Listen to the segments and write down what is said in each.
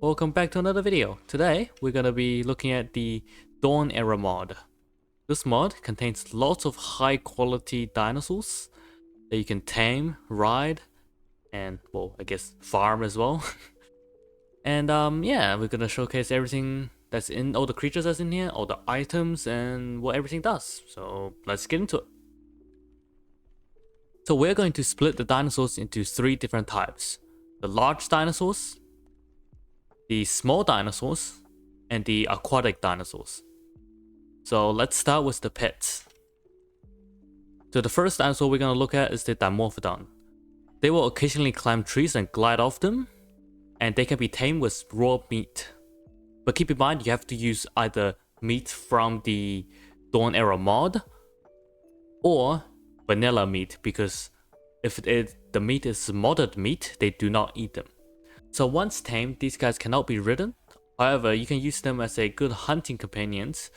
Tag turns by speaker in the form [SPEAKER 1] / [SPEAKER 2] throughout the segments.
[SPEAKER 1] Welcome back to another video. Today we're gonna be looking at the Dawn Era mod. This mod contains lots of high quality dinosaurs that you can tame, ride, and well, I guess farm as well. And yeah, we're gonna showcase everything that's in, all the creatures that's in here, all the items, and what everything does. So let's get into it. So we're going to split the dinosaurs into 3 different types: the large dinosaurs, the small dinosaurs, and the aquatic dinosaurs. So let's start with the pets. So the first dinosaur we're going to look at is the Dimorphodon. They will occasionally climb trees and glide off them, and they can be tamed with raw meat. But keep in mind, you have to use either meat from the Dawn Era mod or vanilla meat, because if the meat is modded meat, they do not eat them. So once tamed, these guys cannot be ridden. However, you can use them as a good hunting companions,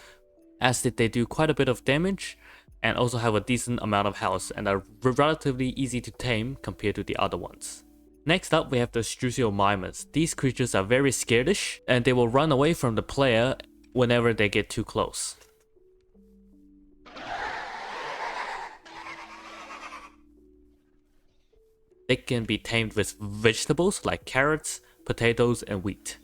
[SPEAKER 1] as they do quite a bit of damage and also have a decent amount of health and are relatively easy to tame compared to the other ones. Next up, we have the Struthiomimus. These creatures are very scaredish and they will run away from the player whenever they get too close. They can be tamed with vegetables like carrots, potatoes, and wheat.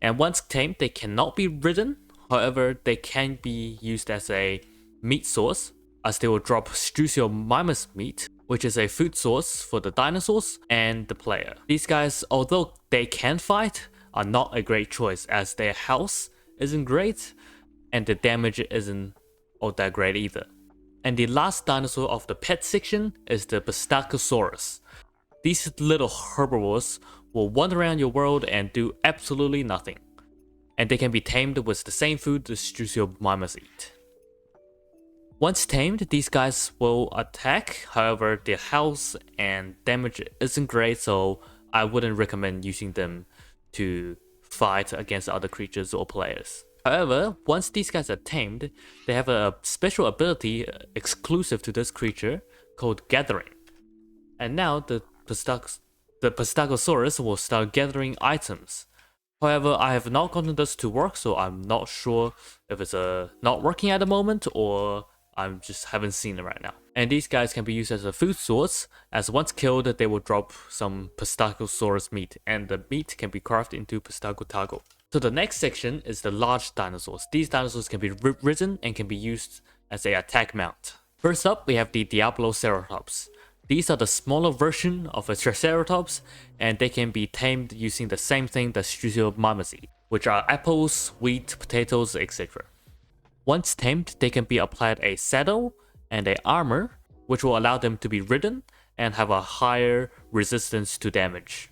[SPEAKER 1] And once tamed, they cannot be ridden. However, they can be used as a meat source, as they will drop Struthiomimus meat, which is a food source for the dinosaurs and the player. These guys, although they can fight, are not a great choice, as their health isn't great and the damage isn't all that great either. And the last dinosaur of the pet section is the Pistachosaurus. These little herbivores will wander around your world and do absolutely nothing. And they can be tamed with the same food the Struthiomimus eat. Once tamed, these guys will attack, however their health and damage isn't great, so I wouldn't recommend using them to fight against other creatures or players. However, once these guys are tamed, they have a special ability exclusive to this creature called Gathering. And now the Pistachosaurus will start gathering items. However, I have not gotten this to work, so I'm not sure if it's not working at the moment or I just haven't seen it right now. And these guys can be used as a food source, as once killed, they will drop some Pistachosaurus meat, and the meat can be carved into Pistachotaco. So the next section is the large dinosaurs. These dinosaurs can be ridden and can be used as an attack mount. First up, we have the Diabloceratops. These are the smaller version of a Triceratops, and they can be tamed using the same thing that Struthiomimus eat, which are apples, wheat, potatoes, etc. Once tamed, they can be applied a saddle and a armor, which will allow them to be ridden and have a higher resistance to damage.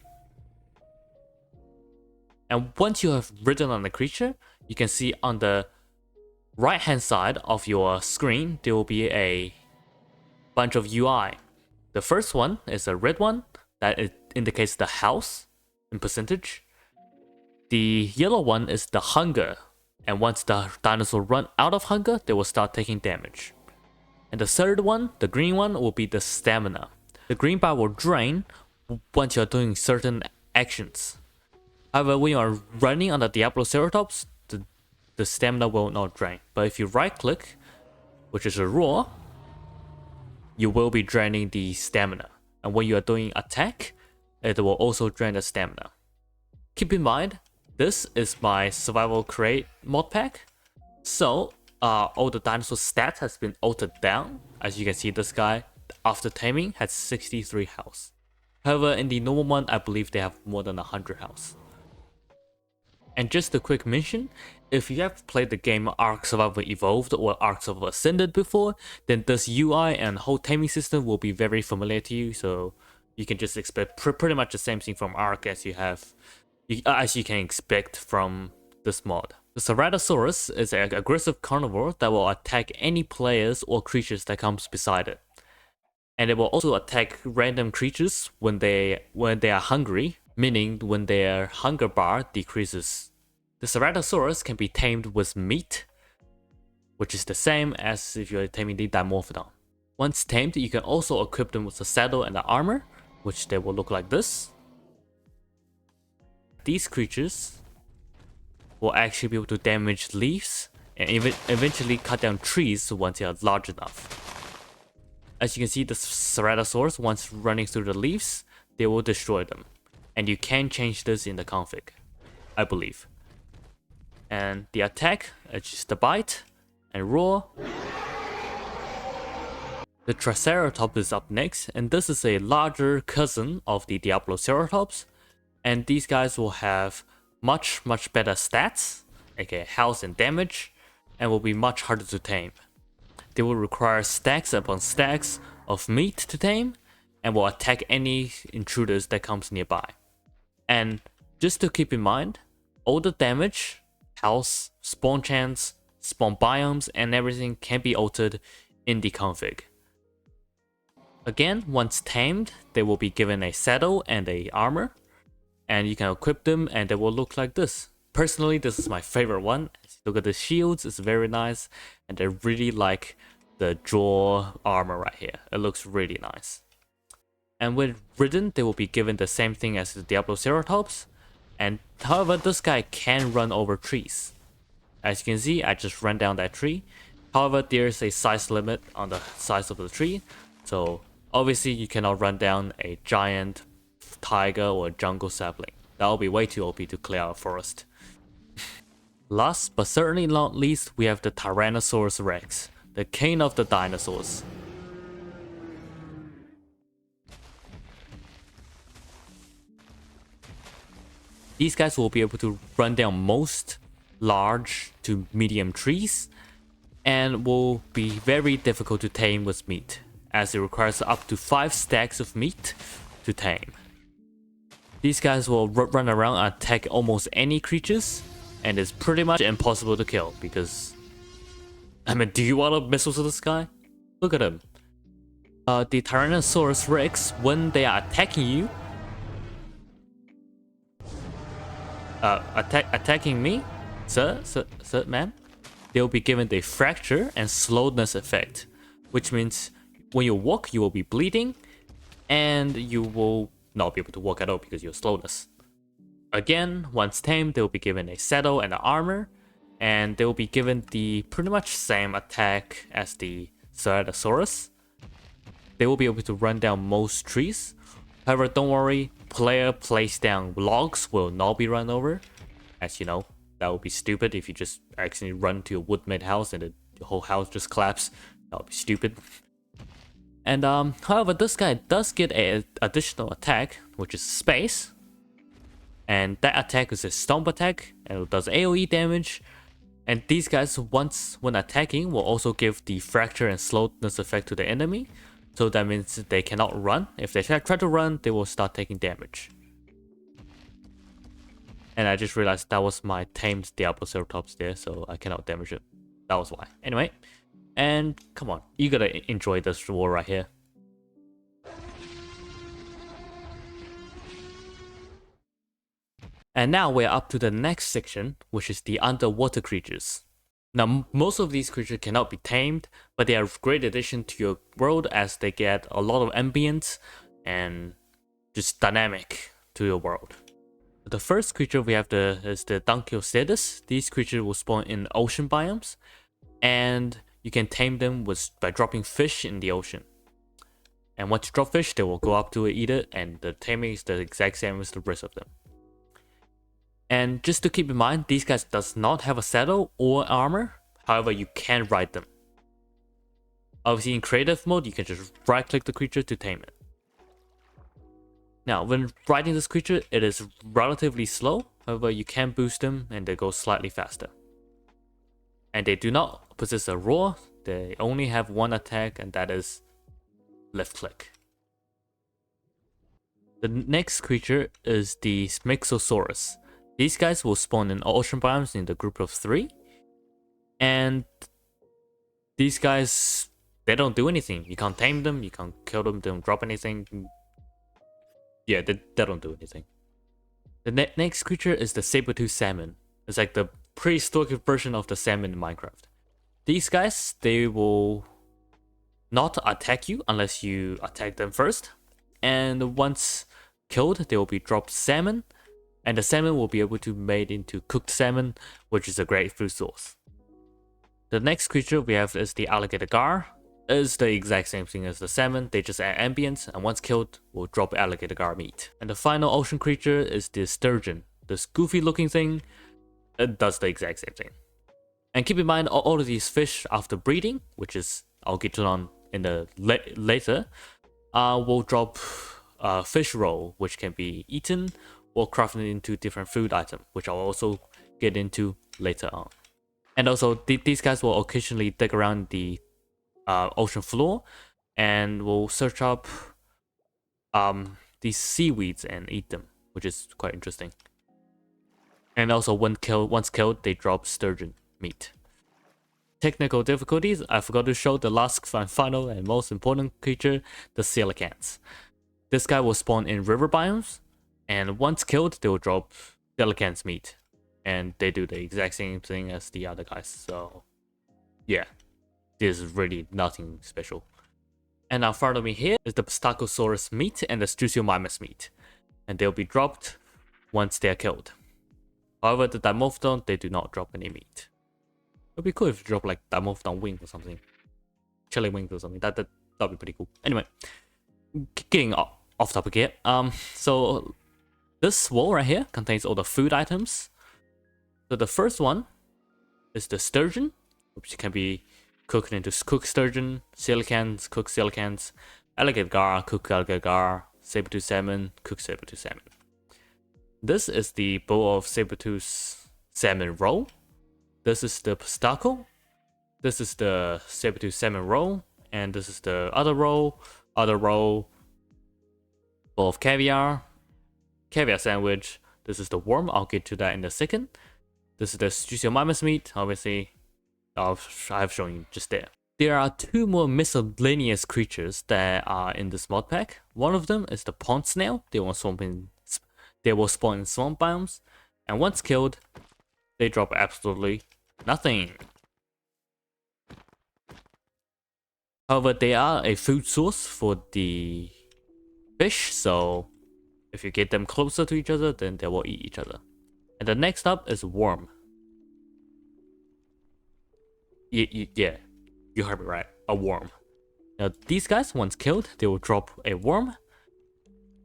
[SPEAKER 1] And once you have ridden on the creature, you can see on the right hand side of your screen, there will be a bunch of UI. The first one is a red one that indicates the health in percentage. The yellow one is the hunger, and once the dinosaur run out of hunger, they will start taking damage. And the third one, the green one, will be the stamina. The green bar will drain once you're doing certain actions. However, when you are running on the Diabloceratops, the stamina will not drain. But if you right click, which is a roar, you will be draining the stamina. And when you are doing attack, it will also drain the stamina. Keep in mind, this is my survival crate mod pack. So all the dinosaur stats has been altered down. As you can see, this guy, after taming, has 63 health. However, in the normal one, I believe they have more than 100 health. And just a quick mention, if you have played the game Ark Survival Evolved or Ark Survival Ascended before, then this UI and whole taming system will be very familiar to you, so you can just expect pretty much the same thing from Ark as you can expect from this mod. The Ceratosaurus is an aggressive carnivore that will attack any players or creatures that comes beside it. And it will also attack random creatures when they are hungry, meaning when their hunger bar decreases. The Ceratosaurus can be tamed with meat, which is the same as if you're taming the Dimorphodon. Once tamed, you can also equip them with a saddle and an armor, which they will look like this. these creatures will actually be able to damage leaves and eventually cut down trees once they are large enough. As you can see, the Ceratosaurs, once running through the leaves, they will destroy them. And you can change this in the config, I believe. And the attack is just the bite and roar. The Triceratops is up next, and this is a larger cousin of the Diabloceratops. And these guys will have much better stats, aka health and damage, and will be much harder to tame. They will require stacks upon stacks of meat to tame, and will attack any intruders that comes nearby. And just to keep in mind, all the damage, health, spawn chance, spawn biomes, and everything can be altered in the config. Again, once tamed, they will be given a saddle and a armor, and you can equip them and they will look like this. Personally, this is my favorite one. Look at the shields, it's very nice, and I really like the jaw armor right here. It looks really nice. And when ridden, they will be given the same thing as the Diabloceratops, and however, this guy can run over trees. As you can see, I just ran down that tree. However, there's a size limit on the size of the tree, so obviously you cannot run down a giant tiger or jungle sapling. That will be way too OP to clear out a forest. Last but certainly not least, we have the Tyrannosaurus Rex, the king of the dinosaurs. These guys will be able to run down most large to medium trees and will be very difficult to tame with meat, as it requires up to 5 stacks of meat to tame. These guys will run around and attack almost any creatures, and it's pretty much impossible to kill because, I mean, do you want to mess with this guy? Look at him. The Tyrannosaurus Rex, when they are attacking you, attacking me, sir, ma'am, they'll be given the fracture and slowness effect, which means when you walk, you will be bleeding, and you will not be able to walk at all because of your slowness. Again, once tamed, they will be given a saddle and an armor, and they will be given the pretty much same attack as the Ceratosaurus. They will be able to run down most trees. However, don't worry, player placed down logs will not be run over. As you know, that would be stupid if you just accidentally run to a wood-made house and the whole house just collapses. That would be stupid. And however, this guy does get an additional attack, which is space. And that attack is a stomp attack, and it does AoE damage. And these guys, once when attacking, will also give the fracture and slowness effect to the enemy. So that means they cannot run. If they try to run, they will start taking damage. And I just realized that was my tamed Diabloceratops there, so I cannot damage it. That was why. Anyway, and come on, you gotta enjoy this war right here. And now we're up to the next section, which is the underwater creatures. Now, most of these creatures cannot be tamed, but they are a great addition to your world as they get a lot of ambience and just dynamic to your world. The first creature we have is the Dunkleostetus. These creatures will spawn in ocean biomes, and you can tame them by dropping fish in the ocean. And once you drop fish, they will go up to eat it, and the taming is the exact same as the rest of them. And just to keep in mind, these guys does not have a saddle or armor. However, you can ride them. Obviously, in creative mode, you can just right-click the creature to tame it. Now, when riding this creature, it is relatively slow. However, you can boost them and they go slightly faster. And they do not possess a roar. They only have one attack, and that is left click. The next creature is the Smixosaurus. These guys will spawn in ocean biomes in the group of 3. And these guys, they don't do anything. You can't tame them, you can't kill them, they don't drop anything. Yeah, they don't do anything. The next creature is the saber-tooth salmon. It's like the prehistoric version of the salmon in Minecraft. These guys, they will not attack you unless you attack them first. And once killed, they will be dropped salmon. And the salmon will be able to be made into cooked salmon, which is a great food source. The next creature we have is the alligator gar. It's the exact same thing as the salmon, they just add ambience, and once killed, will drop alligator gar meat. And the final ocean creature is the sturgeon. This goofy looking thing, it does the exact same thing. And keep in mind, all of these fish after breeding, which is, I'll get to on in the later, will drop fish roll, which can be eaten or crafted into different food item, which I'll also get into later on. And also, these guys will occasionally dig around the ocean floor and will search up these seaweeds and eat them, which is quite interesting. And also, once killed, they drop sturgeon meat. Technical difficulties, I forgot to show the last final and most important creature, the coelacanths. This guy will spawn in river biomes, and once killed, they will drop coelacanths meat. And they do the exact same thing as the other guys, so yeah, this is really nothing special. And now follow me here is the Pistachosaurus meat and the Struthiomimus meat, and they'll be dropped once they are killed. However, the Dimorphodon, they do not drop any meat. It'd be cool if you drop like Dimorphodon wing or something, chili wings or something. That'd be pretty cool. Anyway, getting off topic here. So this wall right here contains all the food items. So the first one is the sturgeon, which can be cooked into cooked sturgeon, coelacanths, cooked coelacanths, alligator gar, cooked alligator gar, saber-tooth salmon, cooked saber-tooth salmon. This is the bowl of saber-tooth salmon roll. This is the pistacho. This is the saber-tooth salmon roll, and this is the other roll, bowl of caviar sandwich. This is the worm. I'll get to that in a second. This is the Struthiomimus meat, obviously. I've shown you just there. There are two more miscellaneous creatures that are in this mod pack. One of them is the pond snail. They will spawn in swamp biomes, and once killed, they drop absolutely nothing. However, they are a food source for the fish, so if you get them closer to each other, then they will eat each other. And the next up is worm. Yeah, you heard me right, a worm. Now these guys, once killed, they will drop a worm,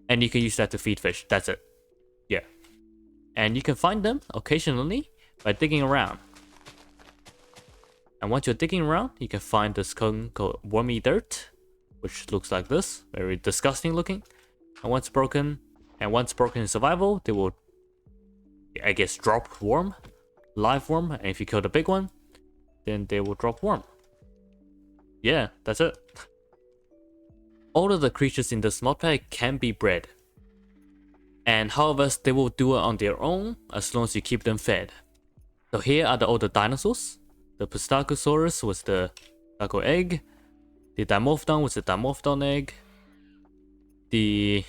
[SPEAKER 1] and you can use that to feed fish. That's it. Yeah. And you can find them occasionally by digging around. And once you're digging around, you can find this cone called wormy dirt, which looks like this, very disgusting looking. And once broken in survival, they will, I guess, drop worm, live worm, and if you kill the big one, then they will drop worm. Yeah, that's it. All of the creatures in this mod pack can be bred, and however, they will do it on their own as long as you keep them fed. So here are all the dinosaurs. The Pistachosaurus was the Pistacho egg. The Dimorphodon was the Dimorphodon egg. The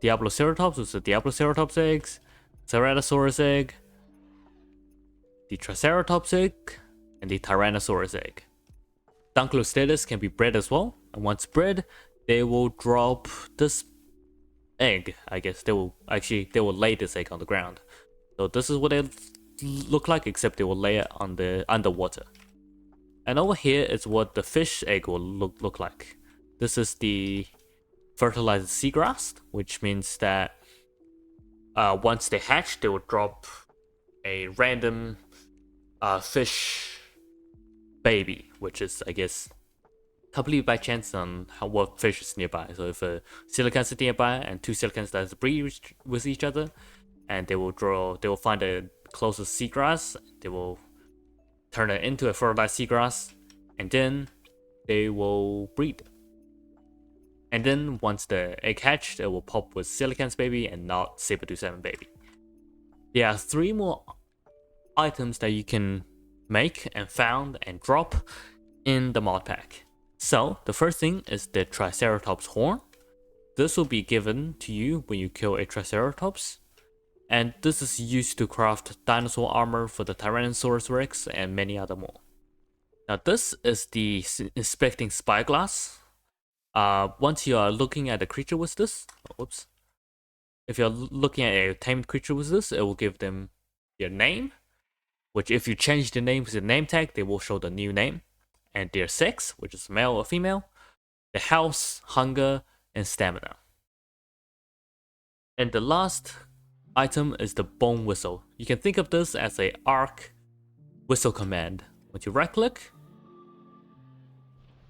[SPEAKER 1] Diabloceratops was the Diabloceratops eggs. Ceratosaurus egg. The Triceratops egg. And the Tyrannosaurus egg. Dunkleosteus can be bred as well, and once bred, they will drop this egg. I guess they will lay this egg on the ground. So this is what they look like, except they will lay it on the underwater. And over here is what the fish egg will look like. This is the fertilized seagrass, which means that once they hatch, they will drop a random fish baby, which is, I guess, completely by chance on what fish is nearby. So if a coelacanth is nearby and two coelacanths that breed with each other, and they will find the closest seagrass, they will turn it into a fertilized seagrass, and then they will breed. And then once the egg hatched, it will pop with coelacanth baby and not saber-tooth salmon baby. There are 3 more items that you can make and found and drop in the mod pack. So the first thing is the Triceratops horn. This will be given to you when you kill a Triceratops, and this is used to craft dinosaur armor for the Tyrannosaurus Rex and many other more. Now this is the inspecting spyglass. Once you are looking at the creature with this, if you're looking at a tamed creature with this, it will give them their name, which if you change the name with the name tag, they will show the new name, and their sex, which is male or female, the health, hunger, and stamina. And the last item is the bone whistle. You can think of this as a arc whistle command. Once you right click,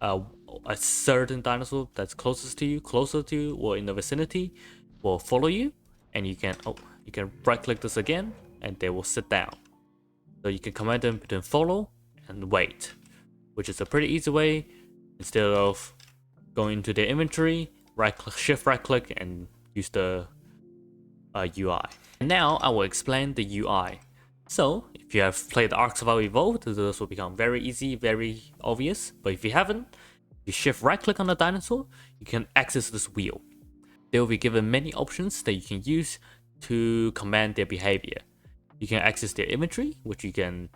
[SPEAKER 1] a certain dinosaur that's closer to you, or in the vicinity, will follow you, and you can right click this again, and they will sit down. So you can command them between follow and wait, which is a pretty easy way. Instead of going into their inventory, shift right click and use the UI. And now I will explain the UI. So if you have played Ark Survival Evolved, this will become very easy, very obvious. But if you haven't, you shift right click on the dinosaur, you can access this wheel. They will be given many options that you can use to command their behavior. You can access their inventory, which you can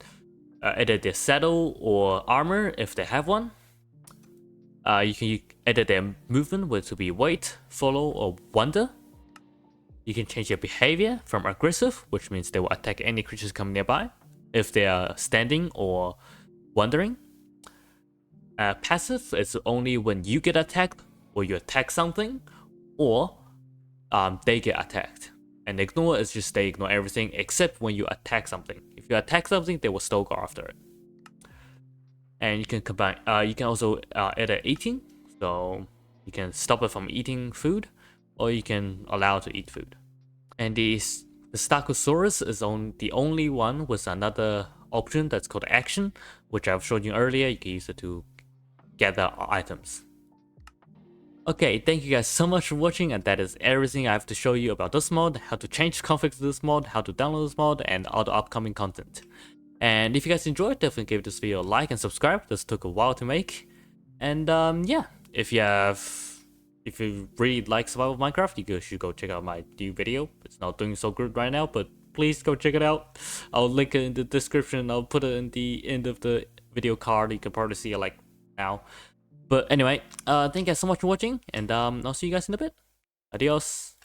[SPEAKER 1] edit their saddle or armor if they have one. You can edit their movement, which will be wait, follow, or wander. You can change their behavior from aggressive, which means they will attack any creatures coming nearby, if they are standing or wandering. Passive is only when you get attacked, or you attack something, or they get attacked. And ignore is just they ignore everything except when you attack something. If you attack something, they will still go after it. And you can combine. You can also edit eating, so you can stop it from eating food, or you can allow it to eat food. And the Stachosaurus is the only one with another option that's called action, which I've shown you earlier. You can use it to gather items. Okay, thank you guys so much for watching, and that is everything I have to show you about this mod, how to change configs to this mod, how to download this mod, and all the upcoming content. And if you guys enjoyed, definitely give this video a like and subscribe. This took a while to make. And yeah, if you really like survival Minecraft, you should go check out my new video. It's not doing so good right now, but please go check it out. I'll link it in the description. I'll put it in the end of the video card. You can probably see it like now. But anyway, thank you guys so much for watching, and I'll see you guys in a bit. Adios.